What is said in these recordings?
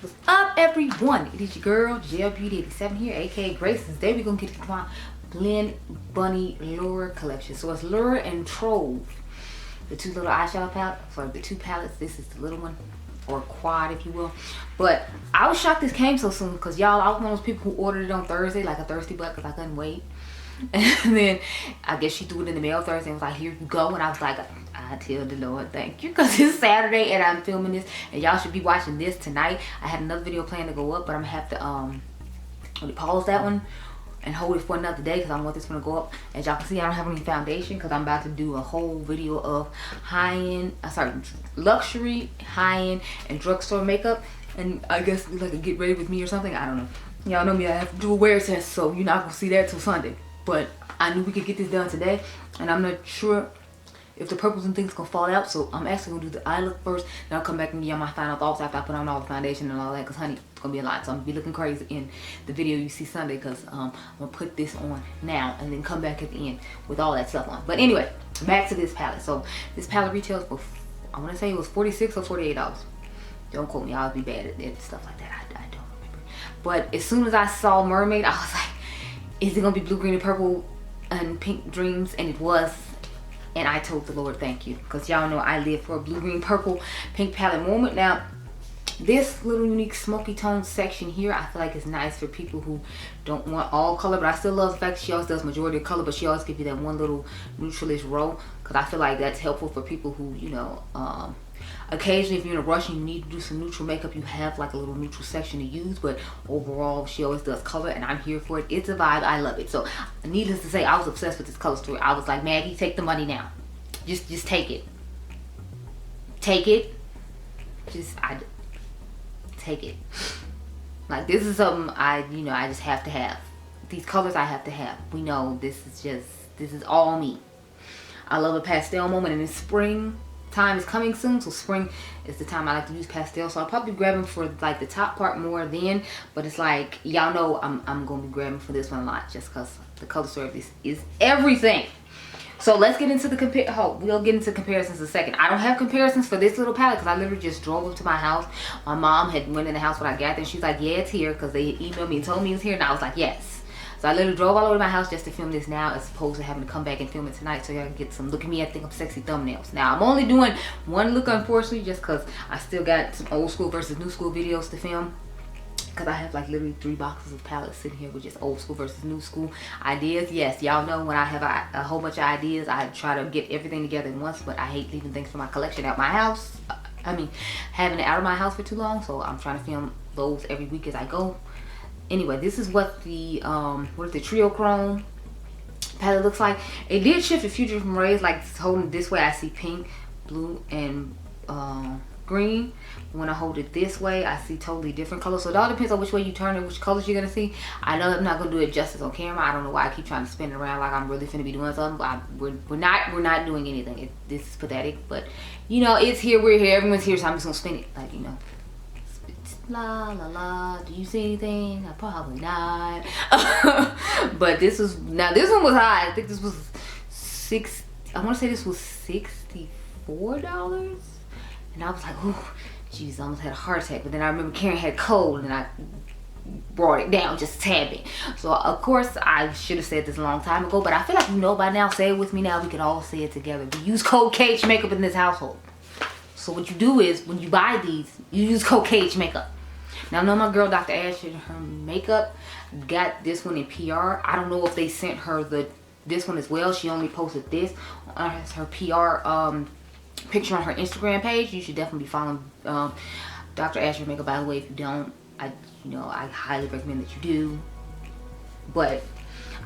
What's up, everyone? It is your girl, Gel Beauty 87 here, aka Grace. Today we're gonna get to my Blend Bunny Lure collection. So it's Lure and Trove, the two little eyeshadow palettes. Sorry, the two palettes. This is the little one, or quad, if you will. But I was shocked this came so soon, because y'all, I was one of those people who ordered it on Thursday, like a thirsty butt, because I couldn't wait. And then I guess she threw it in the mail Thursday and was like, here you go. And I was like, I tell the Lord thank you, because it's Saturday and I'm filming this and y'all should be watching this tonight. I had another video planned to go up, but I'm gonna have to pause that one and hold it for another day, because I want this one to go up. As y'all can see, I don't have any foundation, because I'm about to do a whole video of luxury, high-end, and drugstore makeup. And I guess like a get ready with me or something, I don't know. Y'all know me, I have to do a wear test, so you're not gonna see that till Sunday. But I knew we could get this done today, and I'm not sure if the purples and things gonna fall out, so I'm actually gonna do the eye look first, then I'll come back and give y'all my final thoughts after I put on all the foundation and all that, because honey, it's gonna be a lot, so I'm gonna be looking crazy in the video you see Sunday, because I'm gonna put this on now and then come back at the end with all that stuff on. But anyway, back to this palette. So this palette retails for, I want to say it was $46 or $48. Don't quote me, I'll be bad at stuff like that. I don't remember. But as soon as I saw Mermaid, I was like, is it gonna be blue, green, and purple and pink dreams? And it was. And I told the Lord thank you, because y'all know I live for a blue, green, purple, pink palette moment. Now this little unique smoky tone section here, I feel like it's nice for people who don't want all color, but I still love the fact she always does majority of color, but she always gives you that one little neutralish row, because I feel like that's helpful for people who, you know, occasionally if you're in a rush and you need to do some neutral makeup, you have like a little neutral section to use. But overall she always does color, and I'm here for it. It's a vibe, I love it. So needless to say, I was obsessed with this color story. I was like, Maggie, take the money now. Just take it. Take it. Take it. Like, this is something I just have to have. These colors I have to have. We know this is all me. I love a pastel moment, and in spring time is coming soon, so spring is the time I like to use pastel. So I'll probably be grabbing for like the top part more then, but it's like, y'all know I'm gonna be grabbing for this one a lot, just because the color story of this is everything. So let's get into the we'll get into comparisons in a second. I don't have comparisons for this little palette, because I literally just drove up to my house. My mom had went in the house when I got there, and she's like, yeah, it's here, because they emailed me and told me it's here, and I was like, yes. So I literally drove all over to my house just to film this now, as opposed to having to come back and film it tonight, so y'all can get some look at me, I think I'm sexy thumbnails. Now I'm only doing one look, unfortunately, just because I still got some old school versus new school videos to film, because I have like literally 3 boxes of palettes sitting here with just old school versus new school ideas. Yes, y'all know when I have a whole bunch of ideas, I try to get everything together at once, but I hate leaving things from my collection out my house. I mean, having it out of my house for too long, so I'm trying to film those every week as I go. Anyway, this is what the Trio Chrome palette looks like. It did shift a few different ways, like holding it this way I see pink, blue, and green. When I hold it this way, I see totally different colors. So it all depends on which way you turn it, which colors you're gonna see. I know I'm not gonna do it justice on camera. I don't know why I keep trying to spin it around like I'm really finna be doing something. We're not doing anything. This is pathetic, but you know, it's here, we're here, everyone's here, so I'm just gonna spin it, like, you know. La la la. Do you see anything? Probably not. But this one was high. I think this was I want to say this was $64, and I was like, oh, jeez, I almost had a heart attack. But then I remember Karen had cold, and I brought it down just a tad bit. So of course I should have said this a long time ago, but I feel like you know by now. Say it with me now. We can all say it together. We use code Cage makeup in this household. So what you do is, when you buy these, you use code Cage makeup. Now I know my girl Dr. Ashley, her makeup, got this one in PR. I don't know if they sent her this one as well. She only posted this as her PR picture on her Instagram page. You should definitely be following Dr. Ashley makeup, by the way. If you don't, I highly recommend that you do. But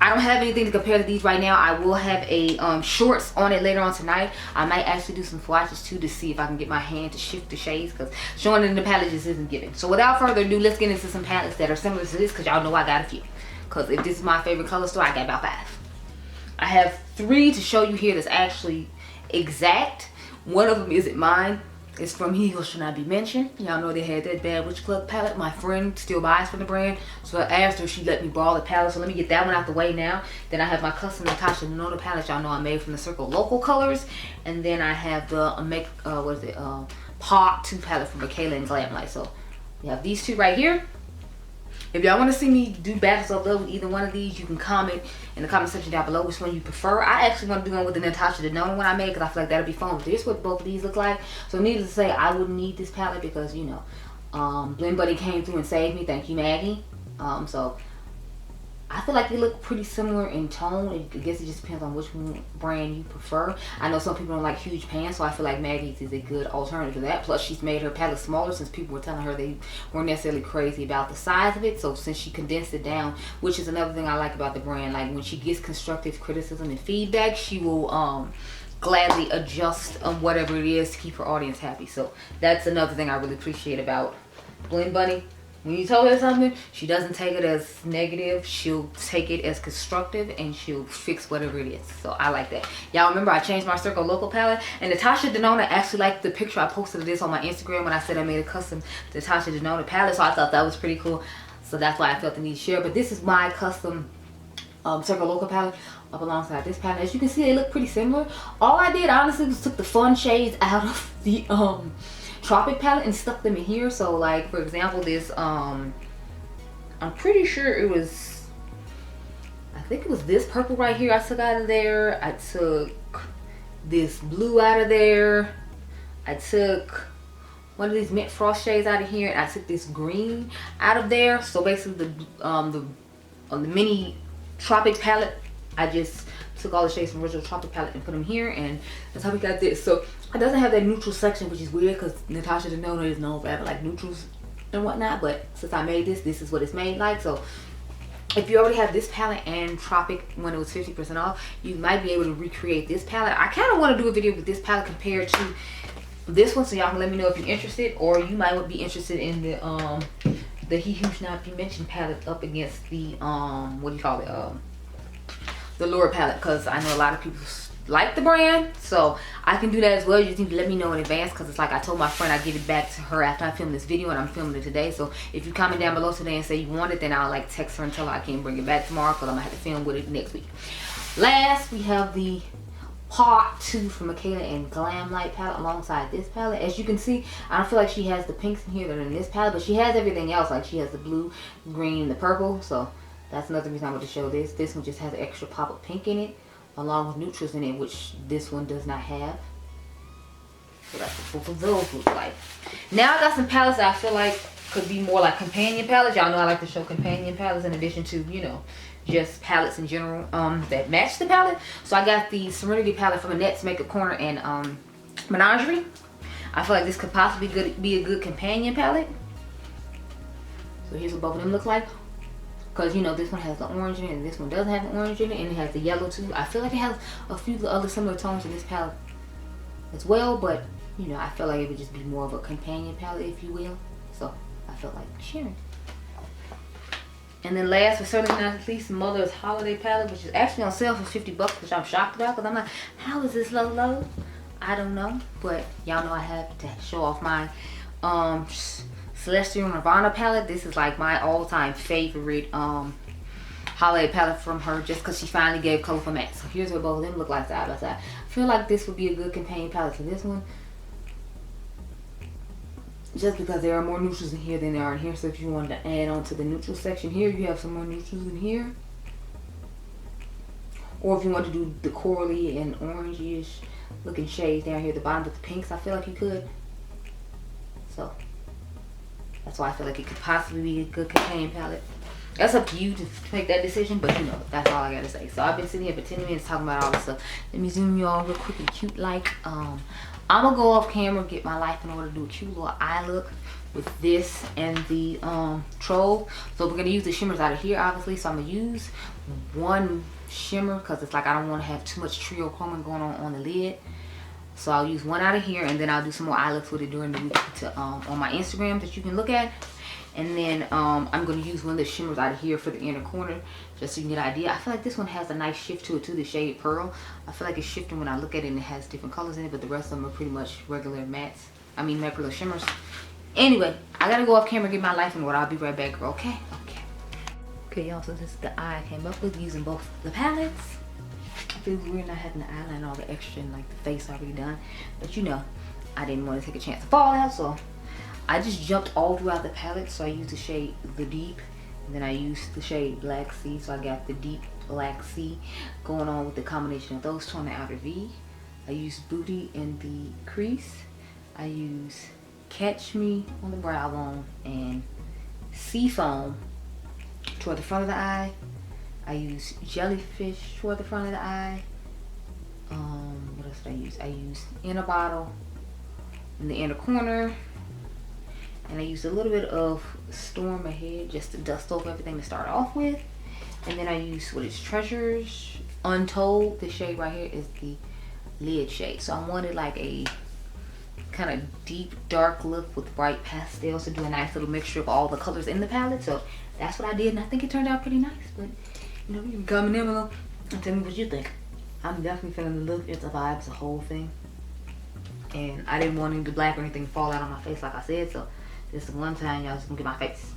I don't have anything to compare to these right now. I will have a shorts on it later on tonight. I might actually do some swatches too, to see if I can get my hand to shift the shades, because showing it in the palette just isn't giving. So without further ado, let's get into some palettes that are similar to this, because y'all know I got a few. Because if this is my favorite color store, I got about 5. I have 3 to show you here that's actually exact. One of them isn't mine. It's from He Who Should Not Be Mentioned. Y'all know they had that Bad Witch Club palette. My friend still buys from the brand, so I asked her, she let me borrow the palette. So let me get that one out the way now. Then I have my custom Natasha Denona palette. Y'all know I made from the Circle Local Colors. And then I have the Pot 2 palette from Michaela and Glamlight. So You have these two right here. If y'all want to see me do battles of love with either one of these, you can comment in the comment section down below which one you prefer. I actually want to do one with the Natasha Denona one I made because I feel like that'll be fun. But here's what both of these look like. So needless to say, I wouldn't need this palette because, you know, Blend Buddy came through and saved me. Thank you, Maggie. So I feel like they look pretty similar in tone. I guess it just depends on which brand you prefer. I know some people don't like huge pans, so I feel like Maggie's is a good alternative to that. Plus, she's made her palette smaller since people were telling her they weren't necessarily crazy about the size of it. So since she condensed it down, which is another thing I like about the brand, like when she gets constructive criticism and feedback, she will gladly adjust whatever it is to keep her audience happy. So that's another thing I really appreciate about Blend Buddy. When you tell her something, she doesn't take it as negative. She'll take it as constructive and she'll fix whatever it is. So I like that. Y'all remember I changed my Circle Local palette, and Natasha Denona actually liked the picture I posted of this on my Instagram when I said I made a custom Natasha Denona palette. So I thought that was pretty cool. So that's why I felt the need to share. But this is my custom Circle Local palette up alongside this palette. As you can see, they look pretty similar. All I did honestly was took the fun shades out of the Tropic palette and stuck them in here. So like for example, this I'm pretty sure it was, I think it was this purple right here I took out of there. I took this blue out of there. I took one of these mint frost shades out of here, and I took this green out of there. So basically the mini Tropic palette, I just took all the shades from original Tropic palette and put them here, and that's how we got this. So it doesn't have that neutral section, which is weird because Natasha Denona is known for having like neutrals and whatnot. But since I made this, this is what it's made like. So if you already have this palette and Tropic when it was 50% off, you might be able to recreate this palette. I kind of want to do a video with this palette compared to this one, so y'all can let me know if you're interested, or you might be interested in the He Who Should Not Be Mentioned palette up against the what do you call it, the Lure palette, because I know a lot of people like the brand, so I can do that as well. You just need to let me know in advance, because it's like I told my friend I'd give it back to her after I film this video, and I'm filming it today. So if you comment down below today and say you want it, then I'll like text her and tell her I can't bring it back tomorrow because I'm gonna have to film with it next week. Last, we have the Part 2 from Michaela and Glam Light palette alongside this palette. As you can see, I don't feel like she has the pinks in here that are in this palette, but she has everything else. Like she has the blue, green, the purple. So that's another reason I want to show this. This one just has an extra pop of pink in it, along with neutrals in it, which this one does not have. So that's what both of those look like. Now I got some palettes that I feel like could be more like companion palettes. Y'all know I like to show companion palettes in addition to, you know, just palettes in general that match the palette. So I got the Serenity palette from Nars Makeup Corner and Menagerie. I feel like this could possibly be a good companion palette. So here's what both of them look like. Because, you know, this one has the orange in it and this one doesn't have the orange in it, and it has the yellow too. I feel like it has a few other similar tones in this palette as well, but, you know, I feel like it would just be more of a companion palette, if you will. So I felt like sharing. And then last but certainly not least, Mother's Holiday palette, which is actually on sale for 50 bucks, which I'm shocked about because I'm like, how is this low? I don't know, but y'all know I have to show off my Celestial Nirvana palette. This is like my all-time favorite holiday palette from her, just because she finally gave colorful matte. So here's what both of them look like side by side. I feel like this would be a good companion palette to this one, just because there are more neutrals in here than there are in here. So if you wanted to add on to the neutral section here, you have some more neutrals in here. Or if you want to do the corally and orangey-ish looking shades down here at the bottom with the pinks, I feel like you could. So that's why I feel like it could possibly be a good companion palette. That's up to you to make that decision, but you know, that's all I gotta say. So I've been sitting here for 10 minutes talking about all this stuff. Let me zoom you all real quick and cute like. I'm gonna go off camera, get my life in order to do a cute little eye look with this and the Trove. So we're gonna use the shimmers out of here, obviously. So I'm gonna use one shimmer because it's like I don't want to have too much trio chroming going on the lid. So I'll use one out of here, and then I'll do some more eye looks with it during the week to on my Instagram that you can look at. And then I'm going to use one of the shimmers out of here for the inner corner, just so you can get an idea. I feel like this one has a nice shift to it too, the shade Pearl. I feel like it's shifting when I look at it, and it has different colors in it, but the rest of them are pretty much regular mattes. I mean regular shimmers. Anyway, I got to go off camera and get my life in order. I'll be right back, girl. Okay? Okay, y'all, so this is the eye I came up with using both the palettes. I feel weird not having the eyeliner all the extra and like the face already done. But you know, I didn't want to take a chance to fall out, so I just jumped all throughout the palette. So I used the shade The Deep, and then I used the shade Black Sea. So I got the Deep Black Sea going on with the combination of those two on the outer V. I used Beauty in the crease. I use Catch Me on the brow bone and Seafoam toward the front of the eye. I use Jellyfish toward the front of the eye. What else did I use? I used Inner Bottle in the inner corner. And I used a little bit of Storm Ahead just to dust over everything to start off with. And then I used what is Treasures Untold. This shade right here is the lid shade. So I wanted like a kind of deep dark look with bright pastels to do a nice little mixture of all the colors in the palette. So that's what I did, and I think it turned out pretty nice. But you know, you can comment in below and tell me what you think. I'm definitely feeling the look. It's a vibe, it's a whole thing. And I didn't want any of the black or anything to fall out on my face like I said, so this is one time y'all just gonna get my face.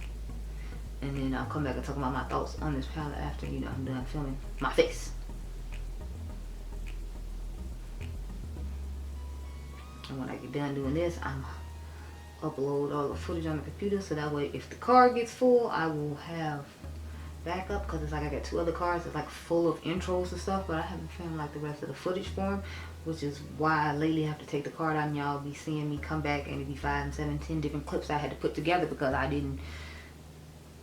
And then I'll come back and talk about my thoughts on this palette after, you know, I'm done filming my face. And when I get done doing this, I'm upload all the footage on the computer, so that way if the card gets full, I will have backup, because it's like I got 2 other cards that's like full of intros and stuff, but I haven't filmed like the rest of the footage for them, which is why I lately have to take the card out and y'all be seeing me come back and it'd be 5, 7, 10 different clips I had to put together because I didn't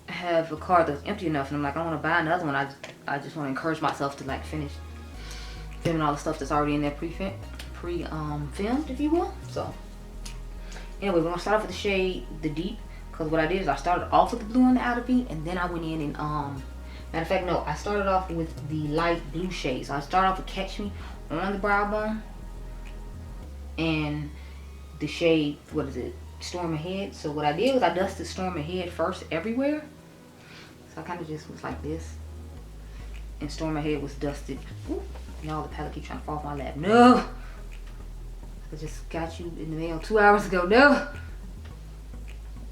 have a card that was empty enough. And I'm like, I want to buy another one. I just want to encourage myself to like finish filming all the stuff that's already in there pre-filmed, if you will. So anyway, we're gonna start off with the shade The Deep, because what I did is I started off with the blue on the outer V, and then I went in and matter of fact, no, I started off with the light blue shade. So I started off with Catch Me on the brow bone and the shade, what is it, Storm Ahead. So what I did was I dusted Storm Ahead first everywhere. So I kind of just was like this, and Storm Ahead was dusted. Y'all, the palette keep trying to fall off my lap. No, I just got you in the mail 2 hours ago. No.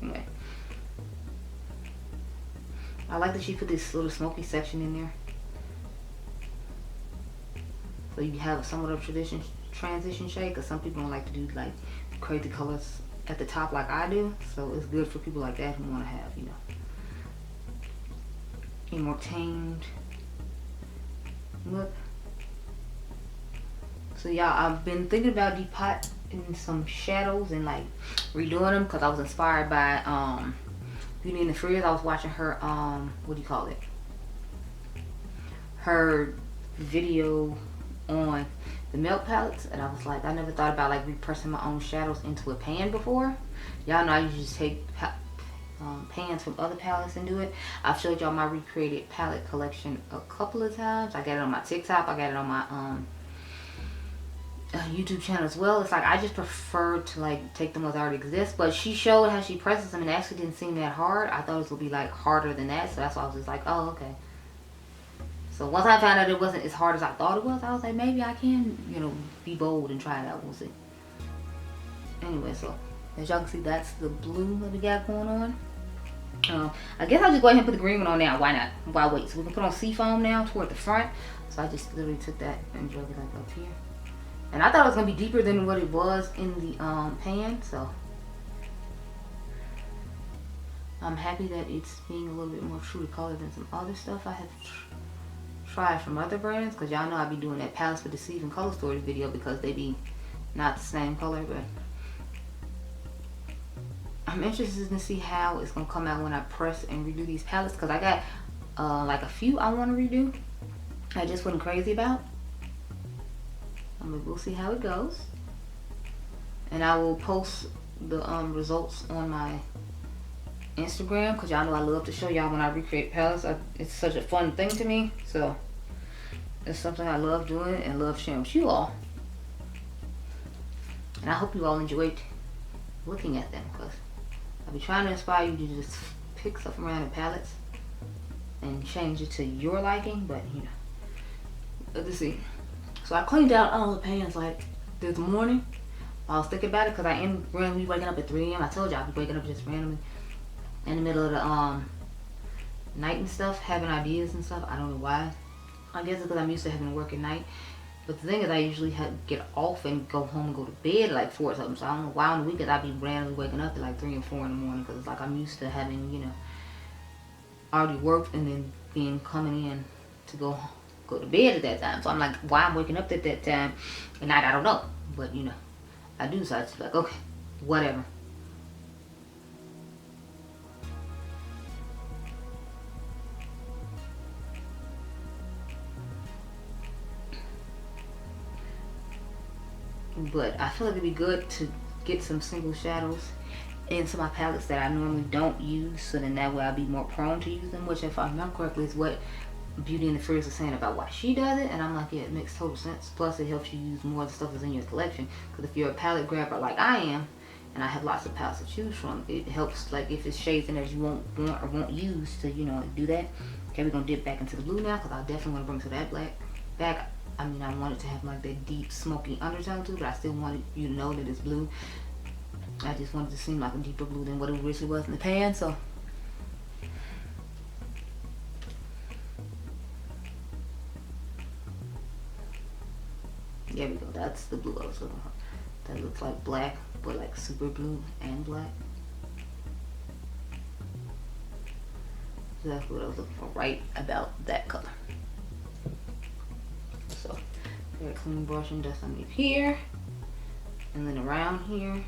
Anyway, I like that she put this little smoky section in there, so you have somewhat of a transition shade, because some people don't like to do like crazy colors at the top like I do. So it's good for people like that who want to have, you know, a more tamed look. So y'all, I've been thinking about depotting some shadows and like redoing them, because I was inspired by Beauty and the Freeze. I was watching her what do you call it, her video on the milk palettes, and I was like, I never thought about like repressing my own shadows into a pan before. Y'all know I usually just take pans from other palettes and do it. I've showed y'all my recreated palette collection a couple of times. I got it on my TikTok, I got it on my YouTube channel as well. It's like I just prefer to like take them as already exist, but she showed how she presses them and it actually didn't seem that hard. I thought it would be like harder than that, so that's why I was just like, oh, okay. So once I found out it wasn't as hard as I thought it was, I was like, maybe I can, you know, be bold and try it out. We'll see. Anyway, so as y'all can see, that's the blue that we got going on. I guess I'll just go ahead and put the green one on now. Why not? Why wait? So we can put on Seafoam now toward the front. So I just literally took that and drug it like up here. And I thought it was gonna be deeper than what it was in the pan. So I'm happy that it's being a little bit more true to color than some other stuff I have tried from other brands, because y'all know I be doing that Palettes for Deceiving color story video because they be not the same color. But I'm interested to see how it's gonna come out when I press and redo these palettes, because I got like a few I want to redo I just wasn't crazy about. We'll see how it goes, and I will post the results on my Instagram, because y'all know I love to show y'all when I recreate palettes. It's such a fun thing to me, so it's something I love doing and love sharing with you all. And I hope you all enjoyed looking at them, because I'll be trying to inspire you to just pick stuff around in palettes and change it to your liking. But you know, let's see. So I cleaned out all the pans like this morning. I was thinking about it because I am randomly waking up at 3 a.m. I told you I'd be waking up just randomly in the middle of the night and stuff, having ideas and stuff. I don't know why. I guess it's because I'm used to having to work at night. But the thing is, I usually have to get off and go home and go to bed like 4 or something. So I don't know why on the weekends I be randomly waking up at like 3 and 4 in the morning. Because it's like I'm used to having, you know, already worked and then being coming in to go to bed at that time. So I'm like, why I'm waking up at that time at night, I don't know. But, you know, I do. So I just like, okay, whatever. But I feel like it'd be good to get some single shadows into my palettes that I normally don't use, so then that way I'll be more prone to use them, which if I remember correctly is what Beauty and the Furious was saying about why she does it, and I'm like, yeah, it makes total sense. Plus it helps you use more of the stuff that's in your collection, because if you're a palette grabber like I am, and I have lots of palettes to choose from, it helps, like if it's shades in there you won't want or won't use to, you know, do that. Okay, we're gonna dip back into the blue now, because I definitely want to bring to that black back. I mean, I want it to have like that deep smoky undertone to it, but I still wanted you to know that it's blue. I just wanted it to seem like a deeper blue than what it originally was in the pan, so. There we go, that's the blue I was looking for. That looks like black, but like super blue and black. So that's what I was looking for, right about that color. So, very clean brush and dust underneath here, and then around here.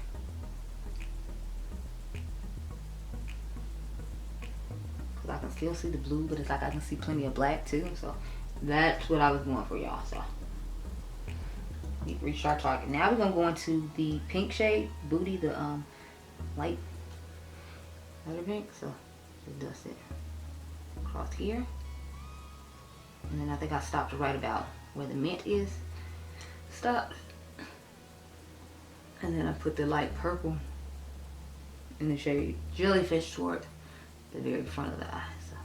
Cause I can still see the blue, but it's like I can see plenty of black too. So that's what I was going for, y'all. So we reached our target. Now we're gonna go into the pink shade, Beauty, the light pink. So just dust it across here, and then I think I stopped right about where the mint is. Stop. And then I put the light purple in the shade Jellyfish toward the very front of the eye. So.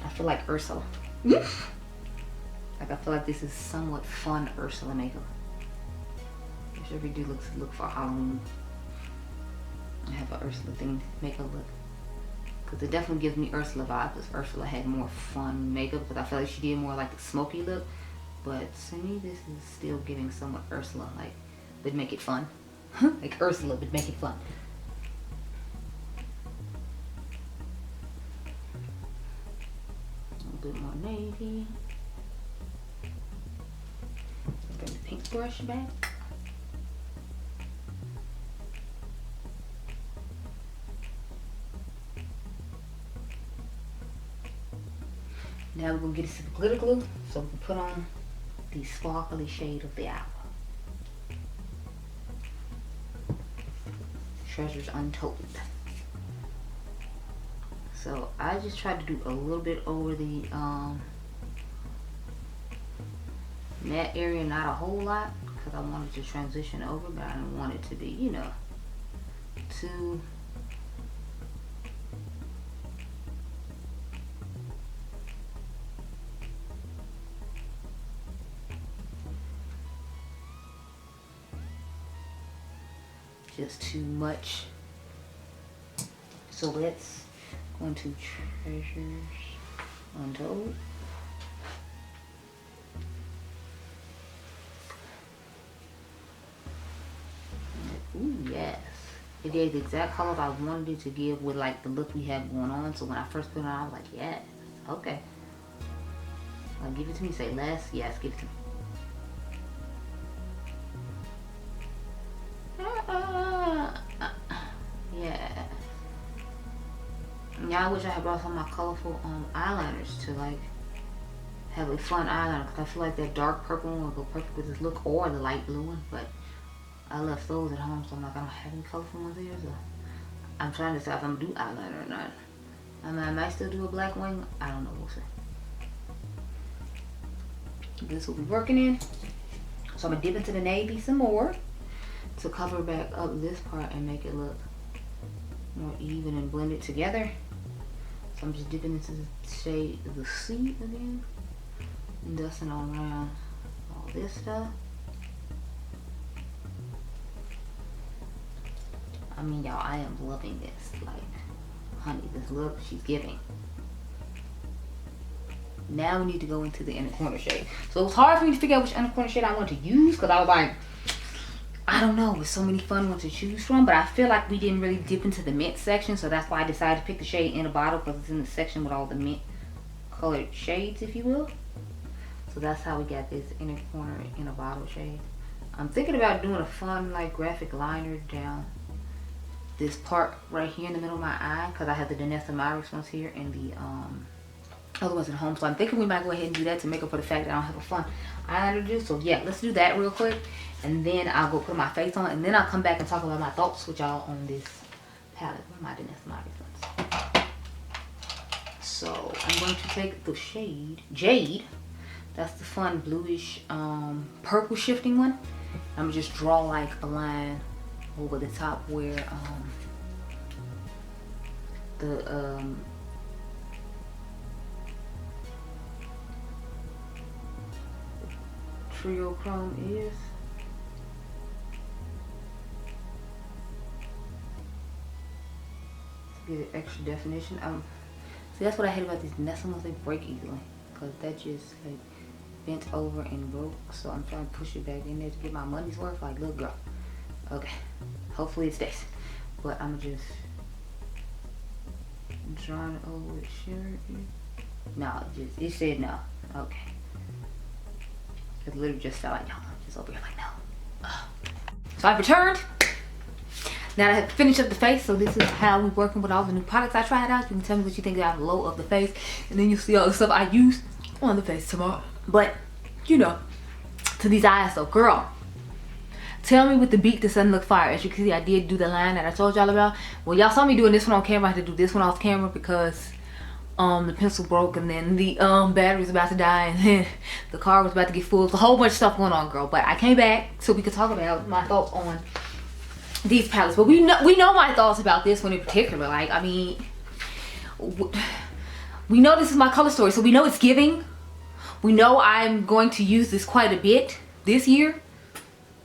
I feel like Ursula. Like I feel like this is somewhat fun Ursula makeup. I should really do look for Halloween. I have an Ursula themed makeup look. Because it definitely gives me Ursula vibes, because Ursula had more fun makeup, because I feel like she did more like the smoky look. But to me, this is still giving somewhat Ursula, like, but make it fun. Like Ursula, but make it fun. A little bit more navy. Bring the pink brush back. Now we're going to get into the glitter glue, so we can put on the sparkly shade of the hour. Treasures Untold. So I just tried to do a little bit over the matte area, not a whole lot, because I wanted to transition over, but I didn't want it to be, you know, too... just too much. So let's go into Treasures Untold. Ooh, yes. It gave the exact colors I wanted it to give with like the look we have going on. So when I first put it on, I was like, yes, okay. Like, give it to me. Say less. Yes, give it to me. Yeah. Yeah, I wish I had brought some of my colorful eyeliners to like have a fun eyeliner, because I feel like that dark purple one would go perfect with this look, or the light blue one, but I left those at home, so I'm like, I don't have any colorful ones here, so I'm trying to decide if I'm gonna do eyeliner or not. I mean, I might still do a black wing. I don't know, we'll see. This will be working in. So I'm gonna dip into the navy some more to cover back up this part and make it look more even and blended together. So I'm just dipping into the shade of the sea again and dusting all around all this stuff. I mean, y'all, I am loving this. Like, Honey, this look she's giving. Now we need to go into the inner corner shade. So it was hard for me to figure out which inner corner shade I wanted to use because I was like, I don't know, with so many fun ones to choose from, but I feel like we didn't really dip into the mint section, so that's why I decided to pick the shade in a bottle because it's in the section with all the mint colored shades, if you will. So that's how we got this inner corner in a bottle shade. I'm thinking about doing a fun like graphic liner down this part right here in the middle of my eye because I have the Danessa Myricks ones here and the other ones at home. So I'm thinking we might go ahead and do that to make up for the fact that I don't have a fun eyeliner to do. So yeah, let's do that real quick. And then I'll go put my face on. And then I'll come back and talk about my thoughts with y'all on this palette. Where are my Danessa Myricks ones? So I'm going to take the shade Jade. That's the fun bluish purple shifting one. I'm gonna just draw like a line over the top where the trio chrome is. To get an extra definition. See, that's what I hate about these Danessa ones. They break easily because that just like bent over and broke. So I'm trying to push it back in there to get my money's worth. Like, little girl. Okay. Hopefully it stays. But I'm just drawing it over with shimmer. No, it said no. Okay. It literally just felt like no. Just over here like no. Ugh. So I've returned. Now I have finished up the face. So this is how we're working with all the new products I tried out. You can tell me what you think about low of the face. And then you'll see all the stuff I used on the face tomorrow. But, you know, to these eyes though, girl. Tell me with the beat this doesn't look fire. As you can see, I did do the line that I told y'all about. Well, y'all saw me doing this one on camera. I had to do this one off camera because the pencil broke and then the battery was about to die and then the car was about to get full. There's a whole bunch of stuff going on, girl. But I came back so we could talk about my thoughts on these palettes. But we know my thoughts about this one in particular. Like, I mean, we know this is my color story, so we know it's giving. We know I'm going to use this quite a bit this year,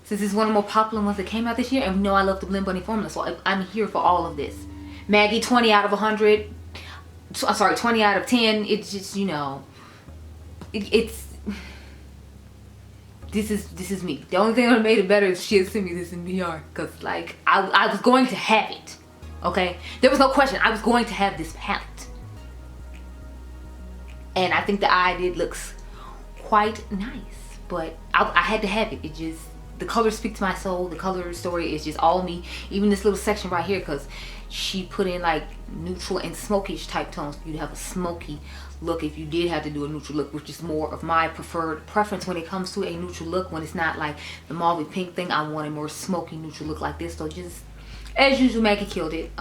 since it's one of the more popular ones that came out this year, and we know I love the Blend Bunny formula, so I'm here for all of this. Maggie, 20 out of 100. I'm sorry, 20 out of 10. It's just, you know, this is me. The only thing that made it better is she had sent me this in VR, because like I was going to have it. Okay, there was no question. I was going to have this palette, and I think the eye did looks quite nice, but I had to have it. It just, the colors speak to my soul. The color story is just all me. Even this little section right here, because she put in like neutral and smokish type tones for you to have a smoky look if you did have to do a neutral look, which is more of my preference when it comes to a neutral look. When it's not like the mauve pink thing, I want a more smoky neutral look like this. So just as usual, Maggie killed it.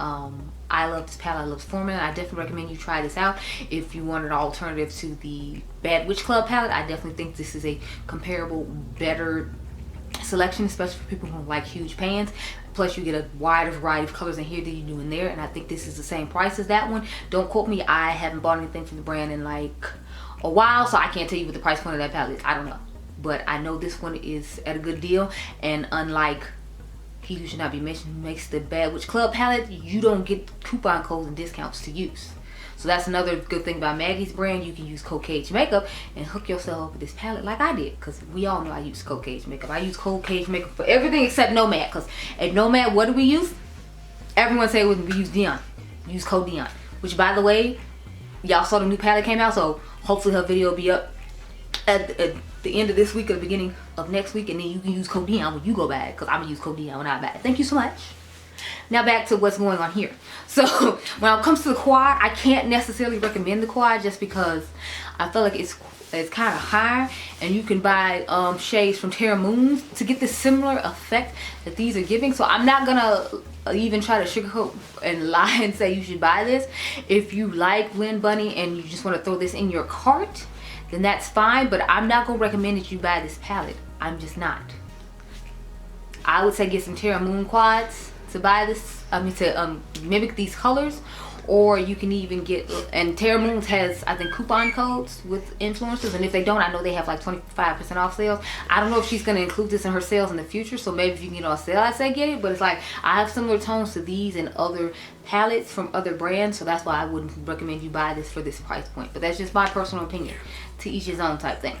I love this palette. I love this formula. I definitely recommend you try this out if you want an alternative to the Bad Witch Club palette. I definitely think this is a comparable, better selection, especially for people who like huge pans. Plus you get a wider variety of colors in here than you do in there, and I think this is the same price as that one. Don't quote me, I haven't bought anything from the brand in like a while, so I can't tell you what the price point of that palette is. I don't know, but I know this one is at a good deal, and unlike He Who Should Not Be Mentioned, who makes the Bad Witch Club palette, you don't get coupon codes and discounts to use. So that's another good thing about Maggie's brand. You can use Cold Cage Makeup and hook yourself up with this palette like I did, because we all know I use Cold Cage Makeup. I use Cold Cage Makeup for everything except Nomad, because at Nomad, what do we use? Everyone say we use Dion. Use code Dion. Which, by the way, y'all saw the new palette came out, so hopefully her video will be up at the end of this week or the beginning of next week, and then you can use code Dion when you go buy it, because I'm going to use code Dion when I buy it. Thank you so much. Now back to what's going on here. So when it comes to the quad, I can't necessarily recommend the quad just because I feel like it's kind of high, and you can buy shades from Terra Moons to get the similar effect that these are giving. So I'm not gonna even try to sugarcoat and lie and say you should buy this. If you like Blend Bunny and you just want to throw this in your cart, then that's fine, but I'm not gonna recommend that you buy this palette. I'm just not. I would say get some Terra Moon quads to buy this, to mimic these colors, or you can even get, and Terra Moons has, I think, coupon codes with influencers, and if they don't, I know they have like 25% off sales. I don't know if she's going to include this in her sales in the future, so maybe if you can get on sale, I say get it. But it's like, I have similar tones to these and other palettes from other brands, so that's why I wouldn't recommend you buy this for this price point. But that's just my personal opinion. To each his own type thing.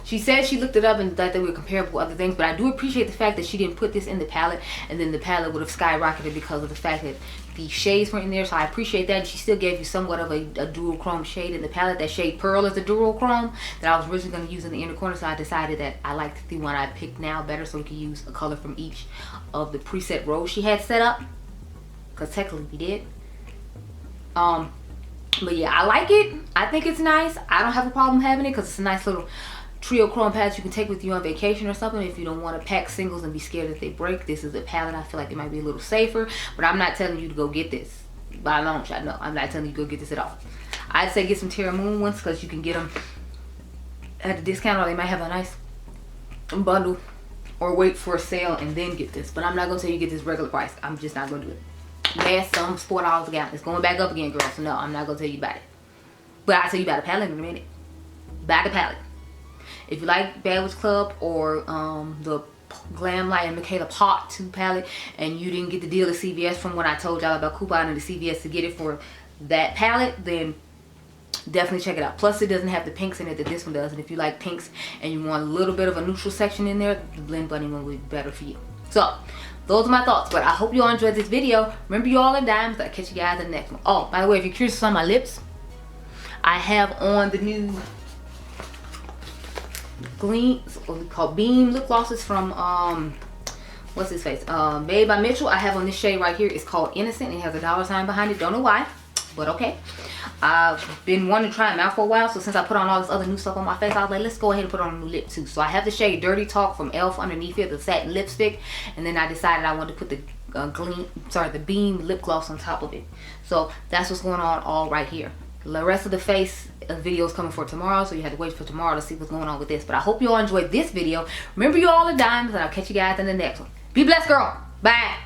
She said she looked it up and thought they were comparable with other things, but I do appreciate the fact that she didn't put this in the palette, and then the palette would have skyrocketed because of the fact that the shades were in there. So I appreciate that. And she still gave you somewhat of a dual chrome shade in the palette. That shade Pearl is a dual chrome that I was originally going to use in the inner corner, so I decided that I liked the one I picked now better, so we could use a color from each of the preset rows she had set up, because technically we did. But yeah, I like it. I think it's nice. I don't have a problem having it because it's a nice little trio chrome palette you can take with you on vacation or something. If you don't want to pack singles and be scared that they break, this is a palette I feel like it might be a little safer. But I'm not telling you to go get this by a long shot. No, I'm not telling you to go get this at all. I'd say get some Terra Moon ones because you can get them at a discount, or they might have a nice bundle, or wait for a sale and then get this. But I'm not going to tell you get this regular price. I'm just not going to do it. Gas, some $4 a gallon. It's going back up again, girl. So no, I'm not going to tell you about it. But I'll tell you about the palette in a minute. Buy the palette. If you like Bad Witch Club or the Glam Light and Michaela Pot 2 palette, and you didn't get the deal at CVS from when I told y'all about coupon and the CVS to get it for that palette, then definitely check it out. Plus, it doesn't have the pinks in it that this one does. And if you like pinks and you want a little bit of a neutral section in there, the Blend Bunny one will be better for you. So, those are my thoughts. But I hope you all enjoyed this video. Remember, you all are diamonds. I'll catch you guys in the next one. Oh, by the way, if you're curious on my lips, I have on the new Gleam, what we call Beam lip glosses from what's his face, Made by Mitchell. I have on this shade right here. It's called Innocent. It has a $sign behind it. Don't know why, but okay. I've been wanting to try them out for a while, so since I put on all this other new stuff on my face, I was like, let's go ahead and put on a new lip too. So I have the shade Dirty Talk from Elf underneath it, the satin lipstick, and then I decided I wanted to put the the Beam lip gloss on top of it. So that's what's going on all right here. The rest of the face video is coming for tomorrow, so you have to wait for tomorrow to see what's going on with this. But I hope you all enjoyed this video. Remember, you all are diamonds, and I'll catch you guys in the next one. Be blessed, girl. Bye.